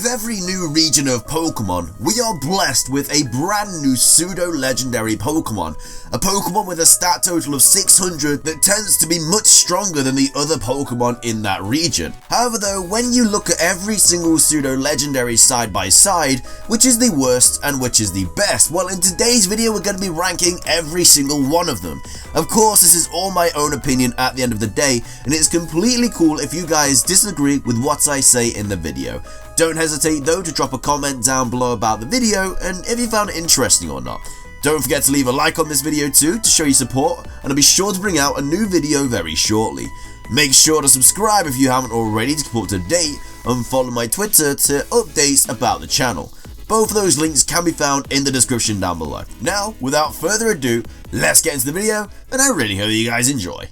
With every new region of Pokemon, we are blessed with a brand new Pseudo Legendary Pokemon. A Pokemon with a stat total of 600 that tends to be much stronger than the other Pokemon in that region. However though, when you look at every single Pseudo Legendary side by side, which is the worst and which is the best? Well, in today's video we're going to be ranking every single one of them. Of course, this is all my own opinion at the end of the day, and it's completely cool if you guys disagree with what I say in the video. Don't hesitate though to drop a comment down below about the video and if you found it interesting or not. Don't forget to leave a like on this video too to show your support, and I'll be sure to bring out a new video very shortly. Make sure to subscribe if you haven't already to keep up to date, and follow my Twitter to updates about the channel. Both of those links can be found in the description down below. Now, without further ado, let's get into the video, and I really hope you guys enjoy.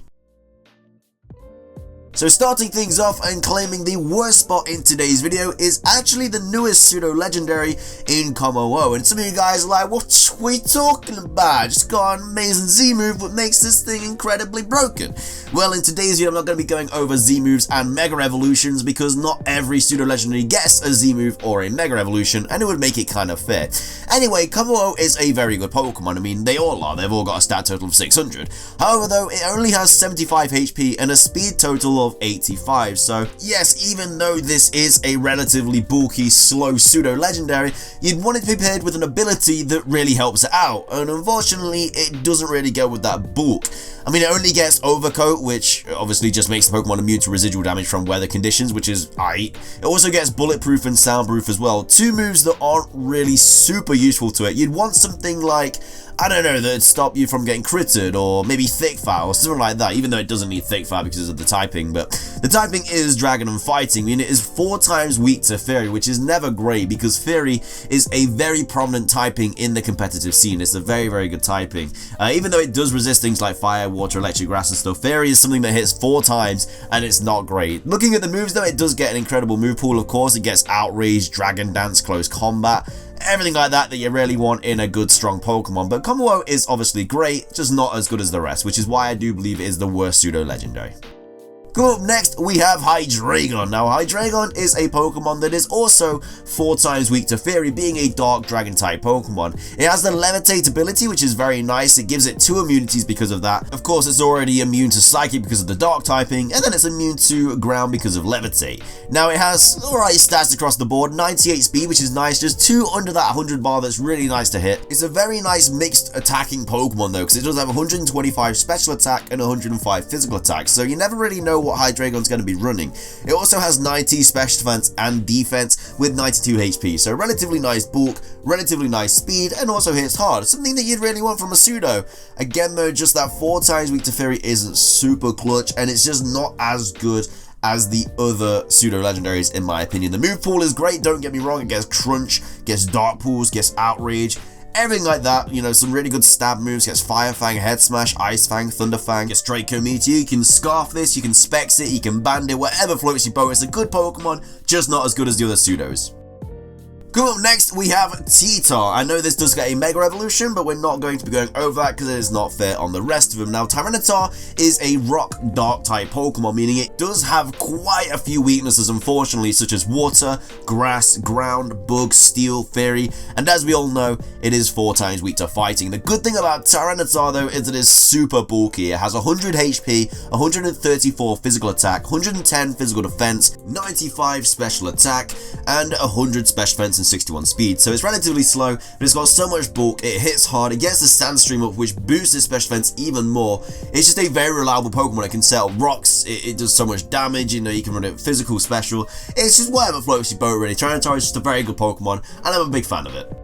So starting things off and claiming the worst spot in today's video is actually the newest Pseudo Legendary Inkum, and some of you guys are like, what are we talking about? Just got an amazing Z move that makes this thing incredibly broken. Well, in today's video I'm not going to be going over Z moves and Mega Evolutions because not every Pseudo Legendary gets a Z move or a Mega Evolution, and it would make it kind of fair. Anyway, Inkum is a very good Pokemon. I mean, they all are. They've all got a stat total of 600. However though, it only has 75 HP and a speed total of 85, so yes, even though this is a relatively bulky, slow Pseudo Legendary, you'd want it to be paired with an ability that really helps it out, and unfortunately it doesn't really go with that bulk. I mean, it only gets Overcoat, which obviously just makes the Pokemon immune to residual damage from weather conditions, which is aight. It also gets Bulletproof and Soundproof as well, two moves that aren't really super useful to it. You'd want something like, I don't know, that'd stop you from getting critted, or maybe Thick Fire, or something like that, even though it doesn't need Thick Fire because of the typing, but the typing is Dragon and Fighting. I mean, it is 4 times weak to Fairy, which is never great, because Fairy is a very prominent typing in the competitive scene. It's a very, very good typing. Even though it does resist things like Fire, Water, Electric, Grass and stuff, Fairy is something that hits 4 times, and it's not great. Looking at the moves though, it does get an incredible move pool, of course. It gets Outrage, Dragon Dance, Close Combat, everything like that you really want in a good, strong Pokemon. But Inkum is obviously great, just not as good as the rest, which is why I do believe it is the worst Pseudo Legendary. Coming up next, we have Hydreigon. Now, Hydreigon is a Pokemon that is also 4 times weak to Fairy, being a Dark Dragon-type Pokemon. It has the Levitate ability, which is very nice. It gives it 2 immunities because of that. Of course, it's already immune to Psychic because of the Dark typing, and then it's immune to Ground because of Levitate. Now, it has alright stats across the board, 98 speed, which is nice, just 2 under that 100 bar that's really nice to hit. It's a very nice mixed attacking Pokemon though, because it does have 125 special attack and 105 physical attack, so you never really know what Hydreigon's going to be running. It also has 90 special defense and defense with 92 HP, so relatively nice bulk, relatively nice speed, and also hits hard, something that you'd really want from a Pseudo. Again though, just that 4 times weak to Fairy isn't super clutch, and it's just not as good as the other Pseudo Legendaries in my opinion. The move pool is great, don't get me wrong. It gets Crunch, gets Dark Pulse, gets Outrage, everything like that. You know, some really good stab moves. Gets Fire Fang, Head Smash, Ice Fang, Thunder Fang, gets Draco Meteor. You can Scarf this, you can Specs it, you can Band it, whatever floats your boat. It's a good Pokemon, just not as good as the other Pseudos. Coming up next, we have Tita. I know this does get a Mega Evolution, but we're not going to be going over that because it is not fair on the rest of them. Now, Tyranitar is a Rock Dark type Pokemon, meaning it does have quite a few weaknesses, unfortunately, such as Water, Grass, Ground, Bug, Steel, Fairy, and as we all know, it is 4 times weak to Fighting. The good thing about Tyranitar, though, is it is super bulky. It has 100 HP, 134 physical attack, 110 physical defense, 95 special attack, and 100 special defense and 61 speed, so it's relatively slow, but it's got so much bulk, it hits hard, it gets the Sandstream up, which boosts its special defense even more. It's just a very reliable Pokemon. It can settle rocks, it does so much damage, you know, you can run it physical, special, it's just whatever floats your boat really. Tyranitar is just a very good Pokemon, and I'm a big fan of it.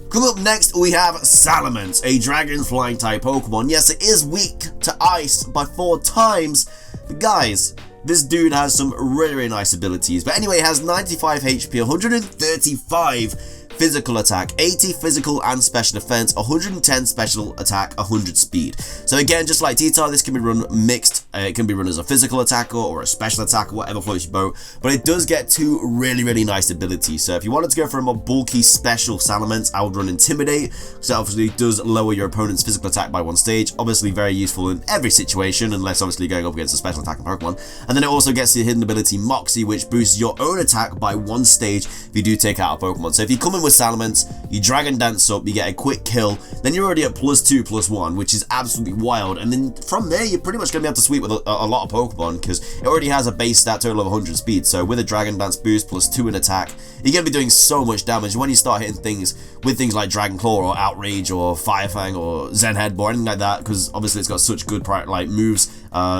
Coming up next, we have Salomon, a Dragon Flying type Pokemon. Yes, it is weak to Ice by 4 times, but guys, this dude has some really, really nice abilities. But anyway, it has 95 HP, 135 physical attack, 80 physical and special defense, 110 special attack, 100 speed. So again, just like Tita, this can be run mixed. It can be run as a physical attacker or a special attacker, whatever floats your boat. But it does get two really nice abilities. So if you wanted to go for a more bulky special Salamence, I would run Intimidate. So obviously it does lower your opponent's physical attack by 1 stage. Obviously very useful in every situation, unless obviously going up against a special attacking Pokemon. And then it also gets the hidden ability Moxie, which boosts your own attack by 1 stage if you do take out a Pokemon. So if you come in with Salamence, you Dragon Dance up, you get a quick kill, then you're already at +2/+1, which is absolutely wild. And then from there, you're pretty much going to be able to sweep with a lot of Pokemon, because it already has a base stat total of 100 speed. So with a Dragon Dance boost +2 in attack, you're going to be doing so much damage. When you start hitting things with things like Dragon Claw or Outrage or Fire Fang or Zen Head or anything like that, because obviously it's got such good moves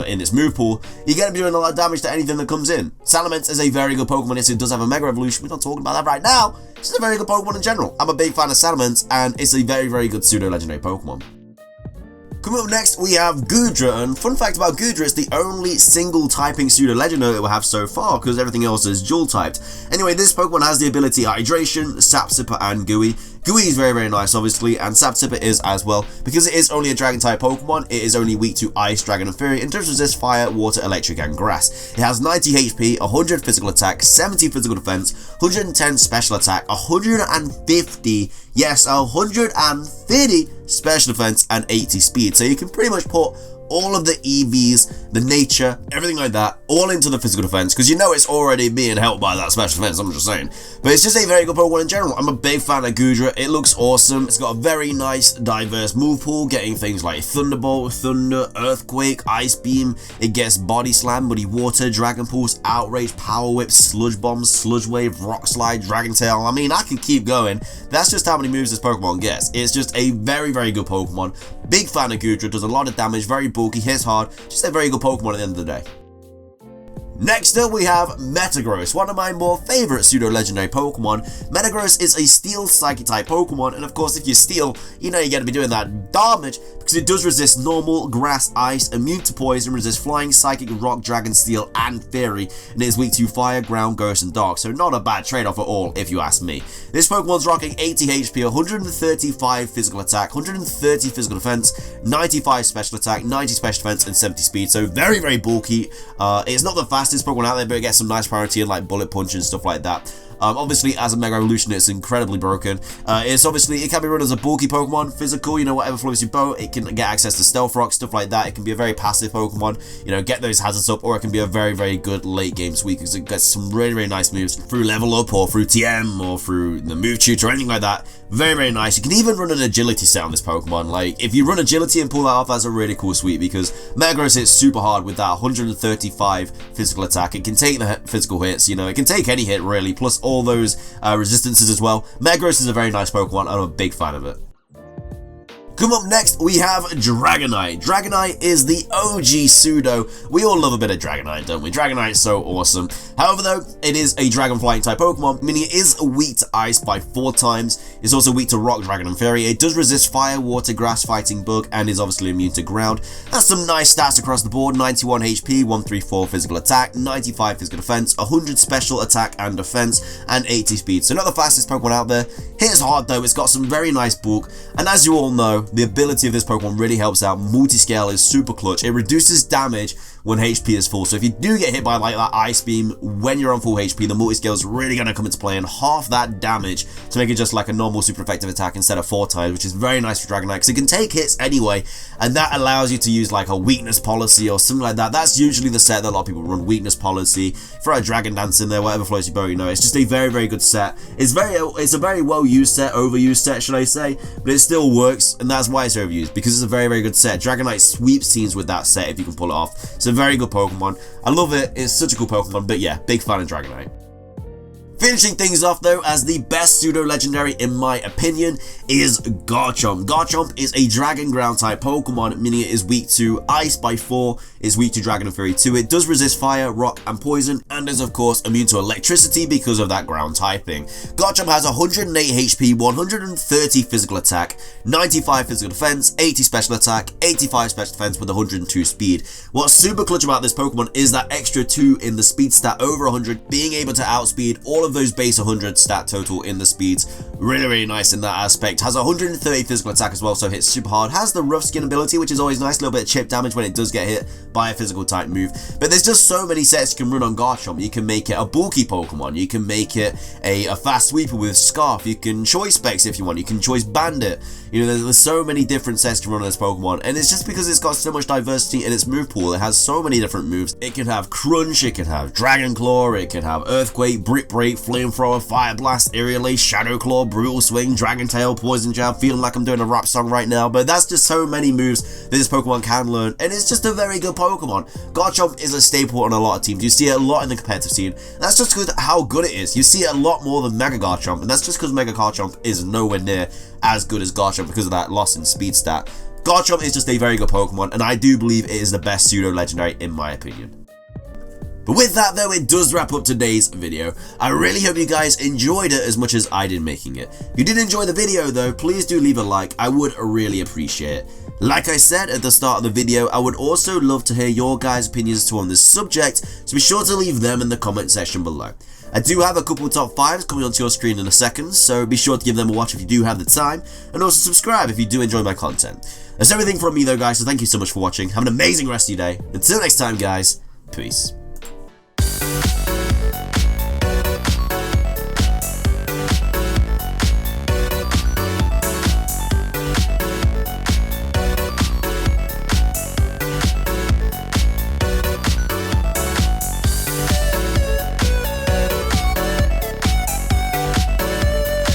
in its move pool, you're going to be doing a lot of damage to anything that comes in. Salamence is a very good Pokemon. Yes, it does have a Mega Evolution. We're not talking about that right now. It's just a very good Pokemon in general. I'm a big fan of Salamence, and it's a very good Pseudo Legendary Pokemon. Coming up next, we have Gudren. Fun fact about Gudren, it's the only single typing Pseudo Legendary that we have so far, because everything else is dual typed. Anyway, this Pokemon has the ability Hydration, Sap Sipper, and Gooey. Gooey is very nice, obviously, and Sap Sipper is as well. Because it is only a Dragon type Pokemon, it is only weak to Ice, Dragon, and Fury, and does resist Fire, Water, Electric, and Grass. It has 90 HP, 100 physical attack, 70 physical defense, 110 special attack, 150, yes, 150 special defense, and 80 speed. So you can pretty much put all of the EVs, the nature, everything like that, all into the physical defense, because you know it's already being helped by that special defense, I'm just saying. But it's just a very good Pokemon in general. I'm a big fan of Gudren. It looks awesome. It's got a very nice, diverse move pool, getting things like Thunderbolt, Thunder, Earthquake, Ice Beam. It gets Body Slam, Muddy Water, Dragon Pulse, Outrage, Power Whip, Sludge Bomb, Sludge Wave, Rock Slide, Dragon Tail. I mean, I can keep going. That's just how many moves this Pokemon gets. It's just a very good Pokemon. Big fan of Gudren. Does a lot of damage, very bulky, hits hard. Just a very good Pokemon at the end of the day. Next up, we have Metagross, one of my more favorite pseudo-legendary Pokemon. Metagross is a Steel Psychic-type Pokemon, and of course, if you're Steel, you know you're going to be doing that damage, because it does resist Normal, Grass, Ice, immune to Poison, resist Flying, Psychic, Rock, Dragon, Steel, and Fairy, and it is weak to Fire, Ground, Ghost, and Dark, so not a bad trade-off at all, if you ask me. This Pokemon's rocking 80 HP, 135 physical attack, 130 physical defense, 95 special attack, 90 special defense, and 70 speed, so very bulky. It's not the fastest Pokemon out there, but it gets some nice priority in like Bullet Punch and stuff like that. Obviously, as a Mega Evolution, it's incredibly broken. It can be run as a bulky Pokemon, physical, you know, whatever floats your boat. It can get access to Stealth Rock, stuff like that. It can be a very passive Pokemon, you know, get those hazards up, or it can be a very good late game sweep, because it gets some really nice moves through level up, or through TM, or through the move tutor, or anything like that. Very nice. You can even run an agility set on this Pokemon. Like, if you run agility and pull that off, that's a really cool sweep, because Metagross hits super hard with that 135 physical attack. It can take the physical hits, you know, it can take any hit really, plus all those resistances as well. Metagross is a very nice Pokemon. I'm a big fan of it. Come up next, we have Dragonoid. Dragonoid is the OG pseudo. We all love a bit of Dragonoid, don't we? Dragonoid is so awesome. However, though, it is a Dragon Flying type Pokemon, meaning it is weak to Ice by 4 times. It's also weak to Rock, Dragon, and Fairy. It does resist Fire, Water, Grass, Fighting, Bug, and is obviously immune to Ground. Has some nice stats across the board: 91 HP, 134 physical attack, 95 physical defense, 100 special attack and defense, and 80 speed. So not the fastest Pokemon out there. Hits hard though. It's got some very nice bulk, and as you all know, the ability of this Pokemon really helps out. Multi-scale is super clutch. It reduces damage when HP is full. So if you do get hit by like that Ice Beam when you're on full HP, the multi-scale is really going to come into play, and half that damage to make it just like a normal super effective attack instead of 4 times, which is very nice for Dragonite, because it can take hits anyway, and that allows you to use like a weakness policy or something like that. That's usually the set that a lot of people run, weakness policy, throw a Dragon Dance in there, whatever floats your boat, you know. It's just a very good set. It's a very well used set, overused set should I say, but it still works, and that's why it's overused, because it's a very good set. Dragonite sweeps teams with that set if you can pull it off. It's a very good Pokemon. I love it. It's such a cool Pokemon, but yeah, big fan of Dragonite. Finishing things off though, as the best pseudo-legendary in my opinion, is Garchomp. Garchomp is a Dragon Ground type Pokemon, meaning it is weak to Ice by 4, is weak to Dragon and Fury 2. It does resist Fire, Rock, and Poison, and is of course immune to Electricity because of that ground typing. Garchomp has 108 HP, 130 physical attack, 95 physical defense, 80 special attack, 85 special defense with 102 speed. What's super clutch about this Pokemon is that extra 2 in the speed stat over 100, being able to outspeed all of love those base 100 stat total in the speeds. Really nice in that aspect. Has 130 physical attack as well, so hits super hard. Has the rough skin ability, which is always nice. A little bit of chip damage when it does get hit by a physical type move. But there's just so many sets you can run on Garchomp. You can make it a bulky Pokemon. You can make it a fast sweeper with Scarf. You can choice Specs if you want. You can choice Bandit. You know, there's so many different sets you can run on this Pokemon. And it's just because it's got so much diversity in its move pool. It has so many different moves. It can have Crunch. It can have Dragon Claw. It can have Earthquake, Brick Break, Flamethrower, Fire Blast, Aerial Ace, Shadow Claw, Brutal Swing, Dragon Tail, Poison Jab. Feeling like I'm doing a rap song right now. But that's just so many moves that this Pokemon can learn. And it's just a very good Pokemon. Garchomp is a staple on a lot of teams. You see it a lot in the competitive scene. That's just because how good it is. You see it a lot more than Mega Garchomp. And that's just because Mega Garchomp is nowhere near as good as Garchomp because of that loss in speed stat. Garchomp is just a very good Pokemon, and I do believe it is the best pseudo legendary in my opinion. But with that though, it does wrap up today's video. I really hope you guys enjoyed it as much as I did making it. If you did enjoy the video though, please do leave a like. I would really appreciate it. Like I said at the start of the video, I would also love to hear your guys' opinions on this subject, so be sure to leave them in the comment section below. I do have a couple of top 5s coming onto your screen in a second, so be sure to give them a watch if you do have the time, and also subscribe if you do enjoy my content. That's everything from me though guys, so thank you so much for watching. Have an amazing rest of your day. Until next time guys, peace.